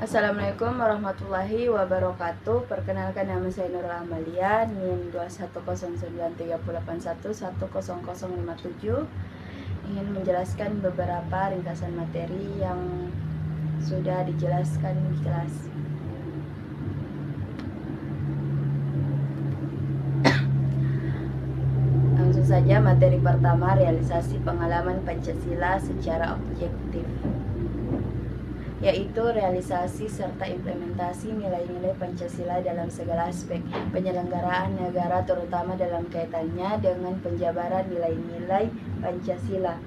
Assalamualaikum warahmatullahi wabarakatuh. Perkenalkan, nama saya Nurul Amalia, NIM 2109381100057. Ingin menjelaskan beberapa ringkasan materi yang sudah dijelaskan di kelas. Langsung saja, materi pertama, realisasi pengalaman Pancasila secara objektif, yaitu realisasi serta implementasi nilai-nilai Pancasila dalam segala aspek penyelenggaraan negara, terutama dalam kaitannya dengan penjabaran nilai-nilai Pancasila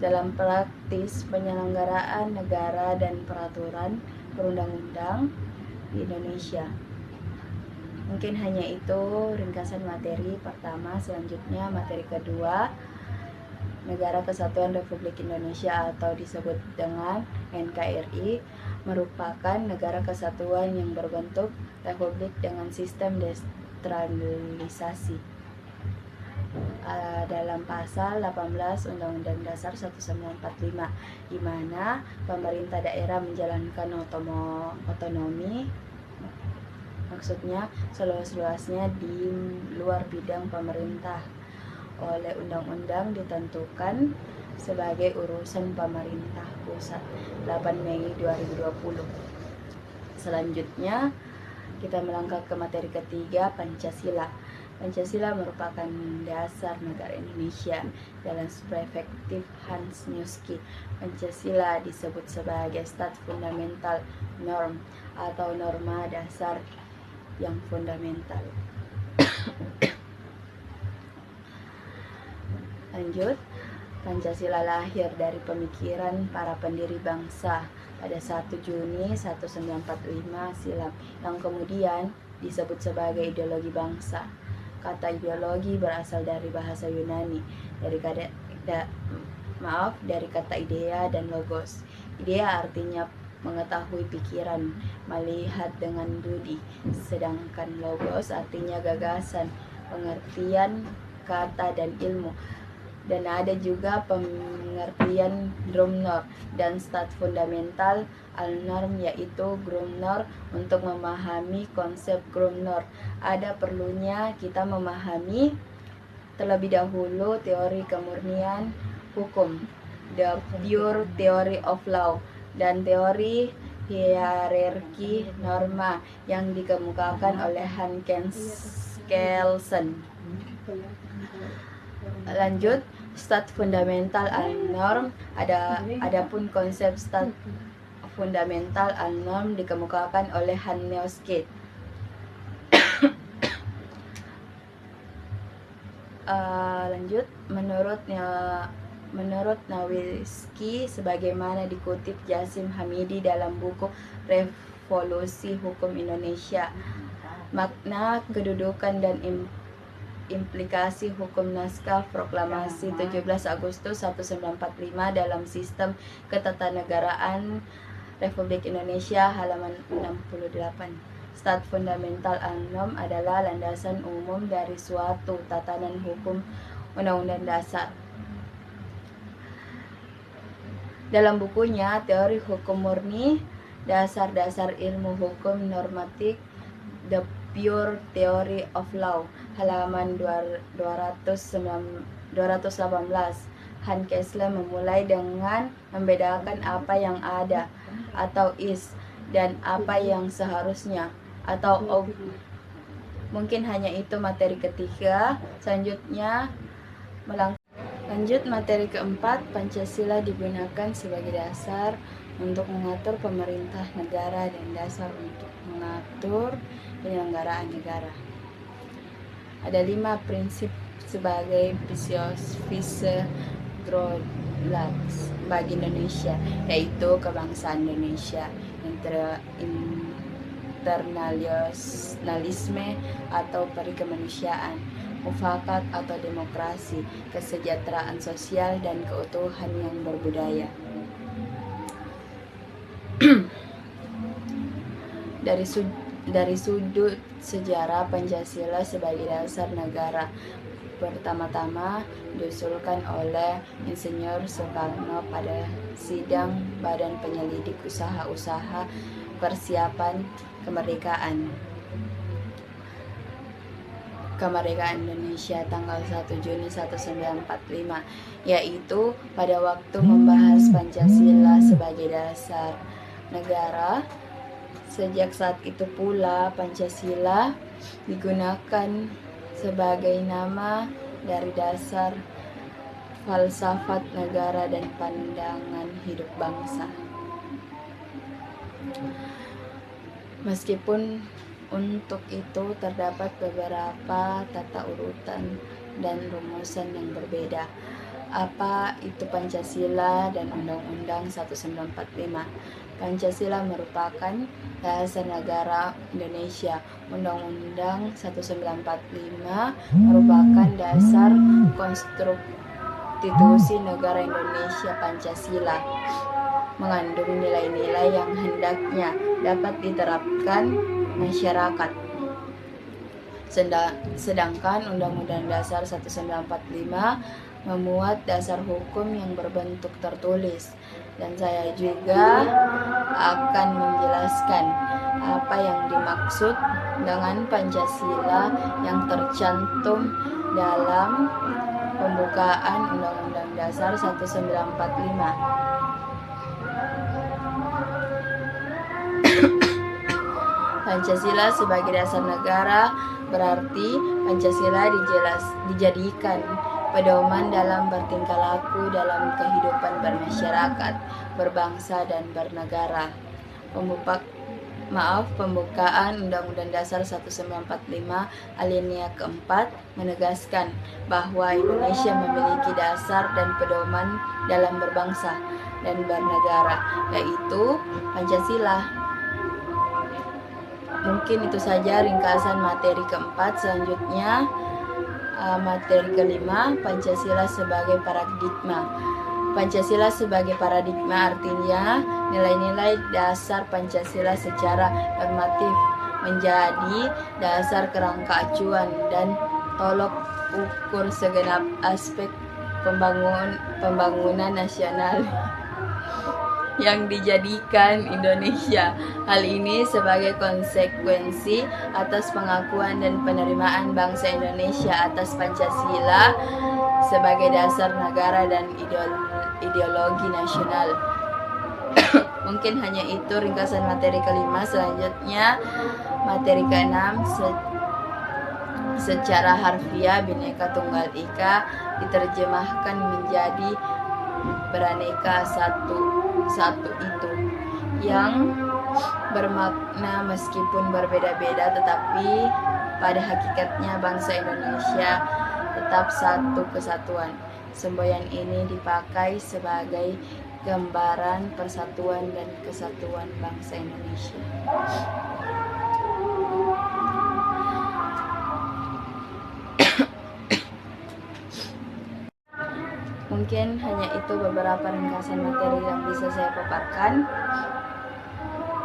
dalam praktis penyelenggaraan negara dan peraturan perundang-undang di Indonesia. Mungkin hanya itu ringkasan materi pertama. Selanjutnya materi kedua, Negara Kesatuan Republik Indonesia atau disebut dengan NKRI merupakan negara kesatuan yang berbentuk republik dengan sistem desentralisasi dalam pasal 18 Undang-Undang Dasar 1945, di mana pemerintah daerah menjalankan otonomi, maksudnya seluas-luasnya di luar bidang pemerintah, oleh undang-undang ditentukan sebagai urusan pemerintah pusat 8 Mei 2020. Selanjutnya kita melangkah ke materi ketiga, Pancasila. Pancasila merupakan dasar negara Indonesia. Dalam perspektif Hans Newski, Pancasila disebut sebagai stat fundamental norm atau norma dasar yang fundamental. Lanjut, Pancasila lahir dari pemikiran para pendiri bangsa pada 1 Juni 1945 silam, yang kemudian disebut sebagai ideologi bangsa. Kata ideologi berasal dari bahasa Yunani, dari kata idea dan logos. Idea artinya mengetahui pikiran, melihat dengan budi, sedangkan logos artinya gagasan, pengertian kata dan ilmu. Dan ada juga pengertian drumnor dan stat fundamental al-norm, yaitu grumnor. Untuk memahami konsep grumnor, ada perlunya kita memahami terlebih dahulu teori kemurnian hukum, the pure theory of law, dan teori hierarki norma yang dikemukakan oleh Hans Kelsen. Lanjut, stat fundamental al-norm. Adapun konsep stat fundamental al-norm dikemukakan oleh Hans Newski. Lanjut, menurut Newski, sebagaimana dikutip Jasim Hamidi dalam buku Revolusi Hukum Indonesia, makna, kedudukan, dan implikasi hukum naskah proklamasi 17 Agustus 1945 dalam sistem ketatanegaraan Republik Indonesia, halaman 68. Stat fundamental al-norm adalah landasan umum dari suatu tatanan hukum undang-undang dasar. Dalam bukunya Teori Hukum Murni, Dasar-dasar Ilmu Hukum Normatif, The Pure Theory of Law, halaman 218, Hans Kelsen memulai dengan membedakan apa yang ada atau is dan apa yang seharusnya atau of. Mungkin hanya itu materi ketiga. Selanjutnya lanjut materi keempat, Pancasila digunakan sebagai dasar untuk mengatur pemerintah negara dan dasar untuk mengatur penyelenggaraan negara. Ada 5 prinsip sebagai Grundlage bagi Indonesia, yaitu kebangsaan Indonesia, internasionalisme atau perikemanusiaan, mufakat atau demokrasi, kesejahteraan sosial, dan keutuhan yang berbudaya. Dari sudut sejarah, Pancasila sebagai dasar negara pertama-tama diusulkan oleh Insinyur Soekarno pada sidang Badan Penyelidik Usaha-Usaha Persiapan Kemerdekaan Indonesia tanggal 1 Juni 1945, yaitu pada waktu membahas Pancasila sebagai dasar negara. Sejak saat itu pula Pancasila digunakan sebagai nama dari dasar falsafat negara dan pandangan hidup bangsa. Meskipun untuk itu terdapat beberapa tata urutan dan rumusan yang berbeda. Apa itu Pancasila dan Undang-Undang 1945? Pancasila merupakan dasar negara Indonesia. Undang-Undang 1945 merupakan dasar konstitusi negara Indonesia. Pancasila mengandung nilai-nilai yang hendaknya dapat diterapkan masyarakat. Sedangkan Undang-Undang Dasar 1945 memuat dasar hukum yang berbentuk tertulis. Dan saya juga akan menjelaskan apa yang dimaksud dengan Pancasila yang tercantum dalam pembukaan Undang-Undang Dasar 1945. Pancasila sebagai dasar negara berarti Pancasila dijadikan pedoman dalam bertingkah laku dalam kehidupan bermasyarakat, berbangsa, dan bernegara. Pembukaan Undang-Undang Dasar 1945 alinea keempat menegaskan bahwa Indonesia memiliki dasar dan pedoman dalam berbangsa dan bernegara, yaitu Pancasila. Mungkin itu saja ringkasan materi keempat. Selanjutnya materi kelima, Pancasila sebagai paradigma. Pancasila sebagai paradigma artinya nilai-nilai dasar Pancasila secara normatif menjadi dasar kerangka acuan dan tolok ukur segenap aspek pembangunan nasional yang dijadikan Indonesia. Hal ini sebagai konsekuensi atas pengakuan dan penerimaan bangsa Indonesia atas Pancasila sebagai dasar negara dan ideologi nasional. Mungkin hanya itu ringkasan materi kelima. Selanjutnya materi keenam, secara harfiah Bhinneka Tunggal Ika diterjemahkan menjadi beraneka satu itu, yang bermakna meskipun berbeda-beda tetapi pada hakikatnya bangsa Indonesia tetap satu kesatuan. Semboyan ini dipakai sebagai gambaran persatuan dan kesatuan bangsa Indonesia. Mungkin hanya itu beberapa ringkasan materi yang bisa saya paparkan.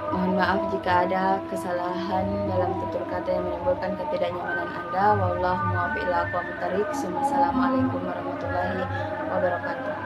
Mohon maaf jika ada kesalahan dalam tutur kata yang menimbulkan ketidaknyamanan Anda. Wallahu muwaffiq ila aqwamit thoriq. Wassalamualaikum warahmatullahi wabarakatuh.